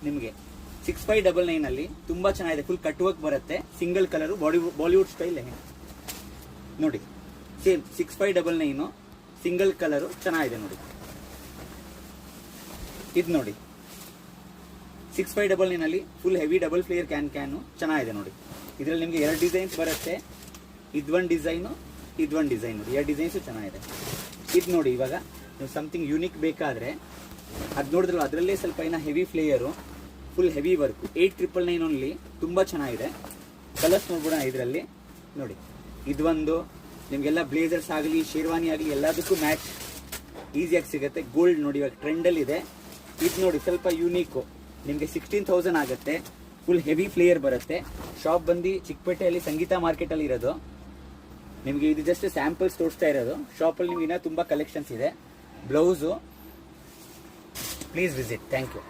ನಿಮಗೆ 6599 ಅಲ್ಲಿ ತುಂಬಾ ಚೆನ್ನಾಗಿದೆ. ಫುಲ್ ಕಟ್ ವರ್ಕ್ ಬರುತ್ತೆ, single colour Bollywood style lehenga ನೋಡಿ. ಸೇಮ್ 6599 ಸಿಂಗಲ್ ಕಲರ್ ಚೆನ್ನಾಗಿದೆ ನೋಡಿ. ಇದು ನೋಡಿ 6599 ಅಲ್ಲಿ full heavy double flare can ಚೆನ್ನಾಗಿದೆ ನೋಡಿ. ಇದರಲ್ಲಿ ನಿಮಗೆ 2 ಡಿಸೈನ್ಸ್ ಬರುತ್ತೆ. ಇದೊಂದು ಡಿಸೈನು, ಇದೊಂದು ಡಿಸೈನ್ ನೋಡಿ. 2 ಡಿಸೈನ್ಸು ಚೆನ್ನಾಗಿದೆ. ಇದು ನೋಡಿ, ಇವಾಗ ನೀವು ಸಮಥಿಂಗ್ ಯೂನಿಕ್ ಬೇಕಾದ್ರೆ ಅದು ನೋಡಿದ್ರಲ್ಲ, ಅದರಲ್ಲೇ ಸ್ವಲ್ಪ ಏನೋ heavy flare, full heavy work. 8999 only, ತುಂಬ ಚೆನ್ನಾಗಿದೆ. ಕಲರ್ಸ್ ನೋಡ್ಬಿಡೋಣ ಇದರಲ್ಲಿ ನೋಡಿ. ಇದೊಂದು ನಿಮಗೆಲ್ಲ ಬ್ಲೇಸರ್ಸ್ ಆಗಲಿ ಶೇರ್ವಾನಿ ಆಗಲಿ ಎಲ್ಲದಕ್ಕೂ ಮ್ಯಾಚ್ ಈಸಿಯಾಗಿ ಸಿಗುತ್ತೆ. ಗೋಲ್ಡ್ ನೋಡಿ ಇವಾಗ ಟ್ರೆಂಡಲ್ಲಿ ಇದೆ. ಇದು ನೋಡಿ ಸ್ವಲ್ಪ ಯೂನಿಕು, ನಿಮಗೆ 16,000 ಆಗುತ್ತೆ. ಫುಲ್ ಹೆವಿ ಫ್ಲೇಯರ್ ಬರುತ್ತೆ. ಶಾಪ್ ಬಂದು ಚಿಕ್ಕಪೇಟೆಯಲ್ಲಿ ಸಂಗೀತ ಮಾರ್ಕೆಟಲ್ಲಿ ಇರೋದು. ನಿಮಗೆ ಇದು ಜಸ್ಟ್ ಸ್ಯಾಂಪಲ್ಸ್ ತೋರಿಸ್ತಾ ಇರೋದು. ಶಾಪಲ್ಲಿ ನಿಮ್ಗೆ ಇನ್ನೂ ತುಂಬ ಕಲೆಕ್ಷನ್ಸ್ ಇದೆ. Blouse please visit. Thank you.